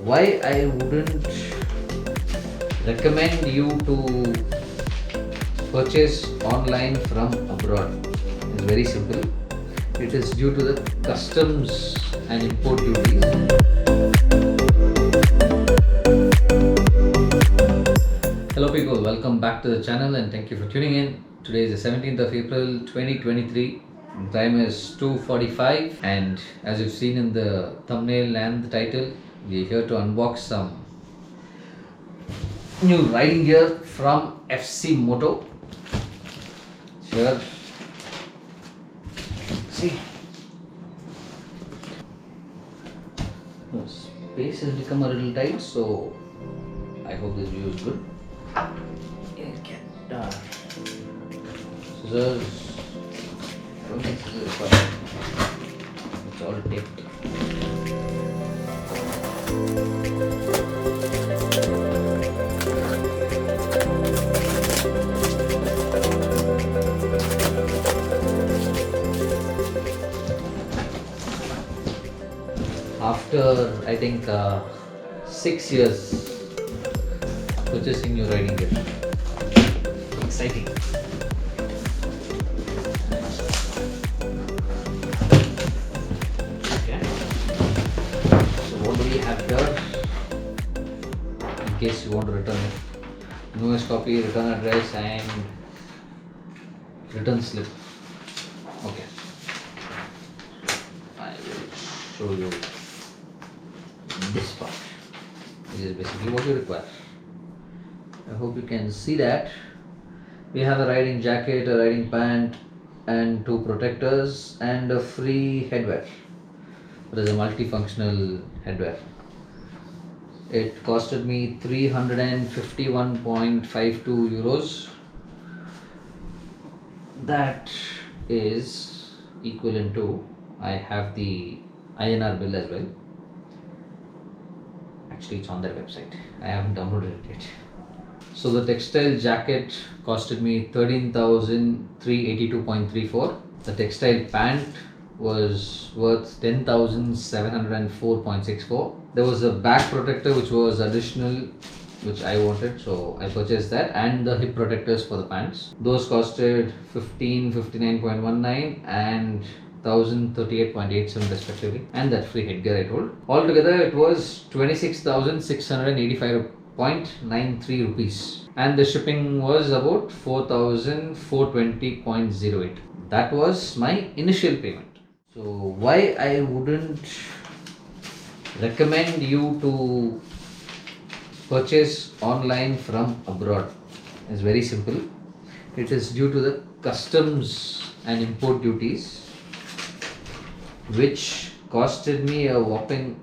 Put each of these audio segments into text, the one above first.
why I wouldn't recommend you to purchase online from abroad is very simple. It is due to the customs and import duties. Hello people, welcome back to the channel and thank you for tuning in. Today is the 17th of April 2023. The time is 2:45 and as you've seen in the thumbnail and the title, we're here to unbox some new riding gear from FC Moto. Here, see, the space has become a little tight, so I hope this view is good. Scissors. I don't think scissors are required. It's all taped. After I think 6 years purchasing new riding gear, exciting. Okay, so what do we have here? In case you want to return it, newest copy, return address and return slip. Okay, I will show you this part. This is basically what you require. I hope you can see that. We have a riding jacket, a riding pant and two protectors and a free headwear. It is a multifunctional headwear. It costed me 351.52 euros. That is equivalent to, I have the INR bill as well. Actually, it's on their website. I haven't downloaded it yet. So the textile jacket costed me 13,382.34. The textile pant was worth 10,704.64. There was a back protector which was additional, which I wanted, so I purchased that, and the hip protectors for the pants. Those costed 1559.19 and 1038.87 respectively, and that free headgear I told. Altogether it was 26,685.93 rupees, and the shipping was about 4,420.08. That was my initial payment. So why I wouldn't recommend you to purchase online from abroad is very simple. It is due to the customs and import duties, which costed me a whopping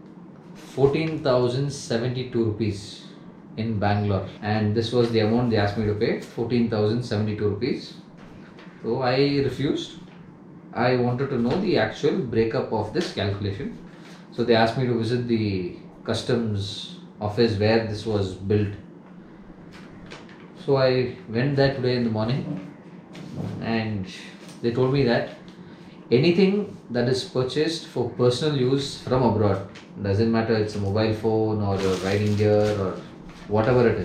14,072 rupees in Bangalore, and this was the amount they asked me to pay, 14,072 rupees. So I refused. I wanted to know the actual breakup of this calculation. So they asked me to visit the customs office where this was built. So I went there today in the morning and they told me that anything that is purchased for personal use from abroad, doesn't matter it's a mobile phone or a riding gear or whatever it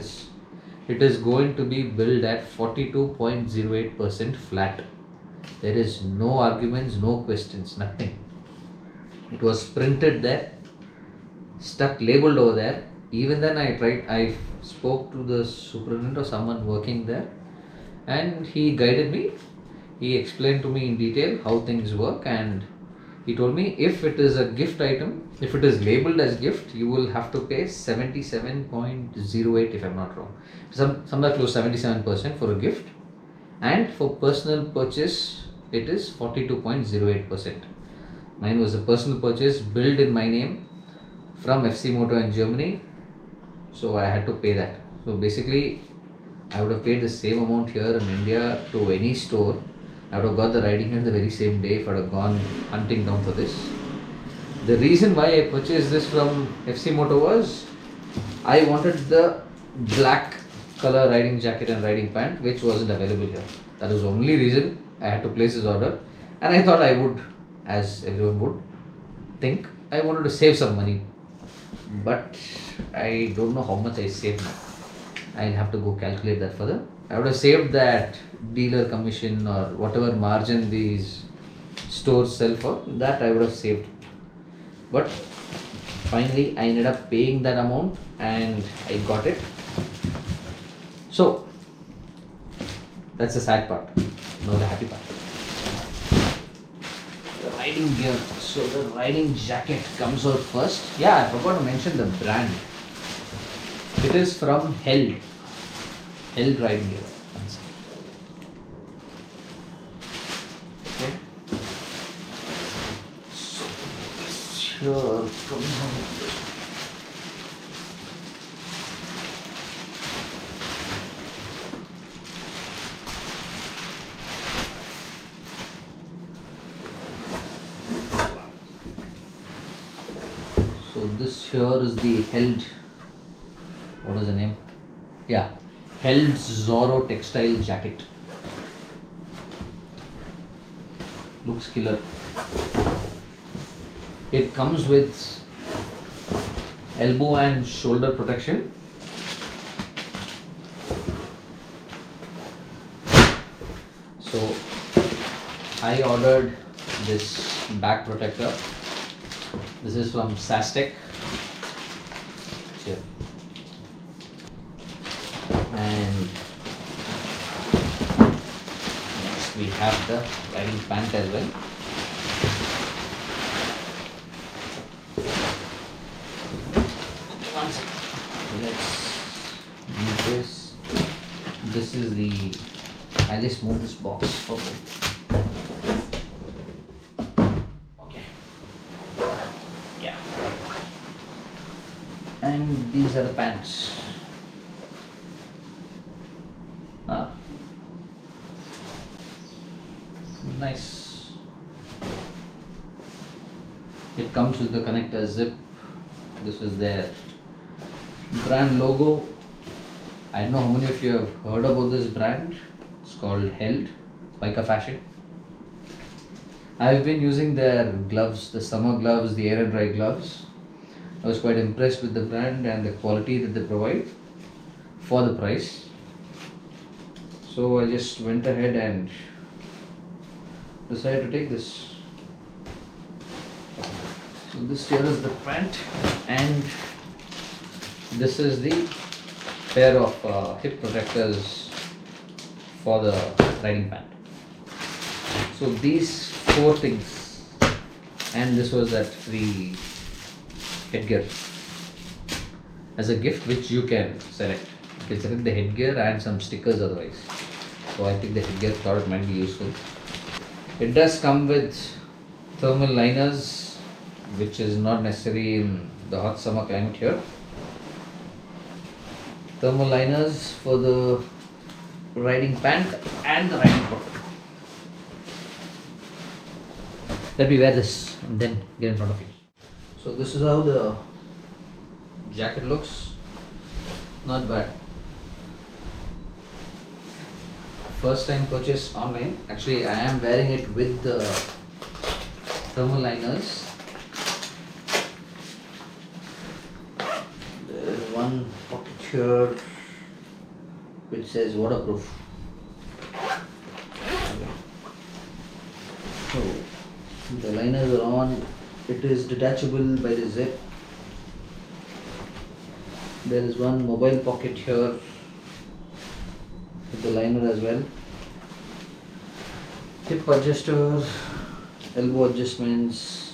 is going to be billed at 42.08% flat. There is no arguments, no questions, nothing. It was printed there, stuck, labeled over there. Even then I spoke to the superintendent or someone working there, and he guided me. He explained to me in detail how things work, and he told me if it is a gift item, if it is labeled as gift, you will have to pay 77.08 if I'm not wrong. Somewhere close 77% for a gift, and for personal purchase it is 42.08%. Mine was a personal purchase billed in my name from FC Moto in Germany, so I had to pay that. So basically I would have paid the same amount here in India to any store. I would have got the riding gear the very same day if I would have gone hunting down for this. The reason why I purchased this from FC Moto was I wanted the black color riding jacket and riding pant, which wasn't available here. That was the only reason I had to place this order, and I thought I would, as everyone would think, I wanted to save some money. But I don't know how much I saved now. I'll have to go calculate that further. I would have saved that dealer commission or whatever margin these stores sell for, that I would have saved. But finally, I ended up paying that amount and I got it. So that's the sad part. Now the happy part. The riding gear. So the riding jacket comes out first. Yeah, I forgot to mention the brand. It is from Held. Held riding gear. Okay. So here comes out. So this here is the Held, what is the name? Yeah, Held Zorro textile jacket. Looks killer. It comes with elbow and shoulder protection. So I ordered this back protector. This is from Sastec. Here. And next we have the riding pant as well. One second. Let's move this. This is the. I just move this box. Okay. And these are the pants. Nice. It comes with the connector zip. This is their brand logo. I don't know how many of you have heard about this brand. It's called Held, Biker Fashion. I've been using their gloves, the summer gloves, the air and dry gloves. I was quite impressed with the brand and the quality that they provide for the price. So I just went ahead and decided to take this. So this here is the pant and this is the pair of hip protectors for the riding pant. So these four things, and this was that free headgear as a gift which you can select. You can select the headgear and some stickers otherwise. So I think the headgear thought it might be useful. It does come with thermal liners, which is not necessary in the hot summer climate here. Thermal liners for the riding pant and the riding coat. Let me wear this and then get in front of you. So this is how the jacket looks. Not bad. First time purchase online. Actually, I am wearing it with the thermal liners. There is one pocket here which says waterproof. So the liners are on. It is detachable by the zip. There is one mobile pocket here with the liner as well. Hip adjuster, elbow adjustments,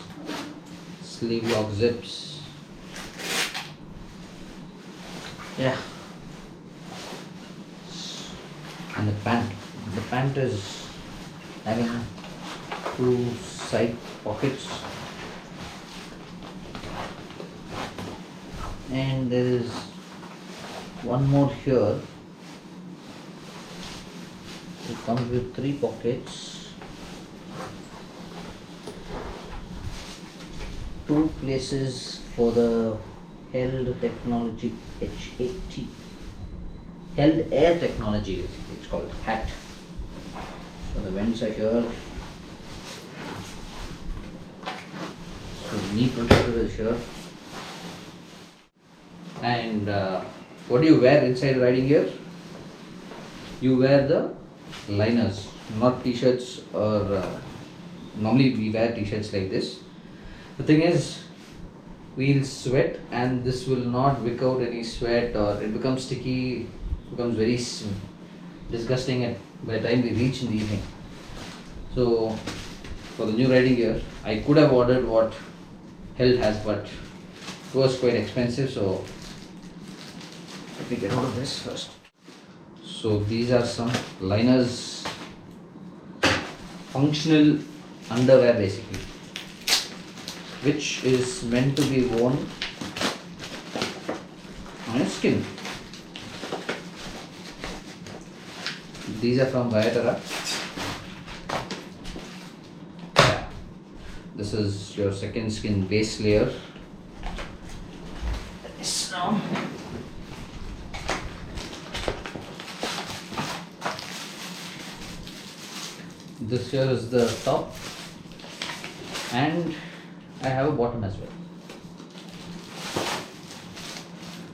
sleeve lock zips. Yeah. And the pant. The pant is having two side pockets. And there is one more here. It comes with three pockets, two places for the Held Technology HAT, Held Air Technology, it's called hat. So the vents are here. So knee protector is here. And what do you wear inside riding gear? You wear the liners, not t-shirts or normally we wear t-shirts like this. The thing is, we'll sweat and this will not wick out any sweat, or it becomes sticky, becomes very disgusting at by the time we reach in the evening. So for the new riding gear, I could have ordered what Held has, but it was quite expensive, so let me get out of this first. So these are some liners, functional underwear basically, which is meant to be worn on your skin. These are from Viatara. Yeah. This is your second skin base layer. This now. This here is the top, and I have a bottom as well.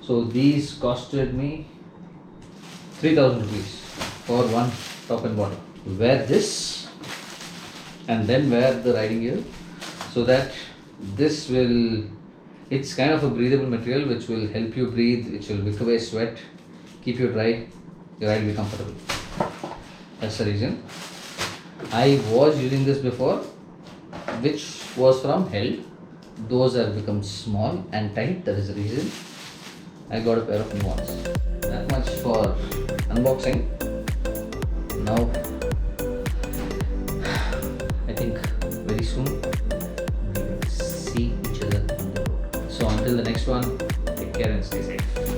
So these costed me 3,000 rupees for one top and bottom. Wear this and then wear the riding gear, so that this will, it's kind of a breathable material which will help you breathe, which will wick away sweat, keep you dry, your ride will be comfortable. That's the reason. I was using this before, which was from Held. Those have become small and tight, that is the reason I got a pair of new ones. That much for unboxing. Now I think very soon we will see each other on the road. So until the next one, take care and stay safe.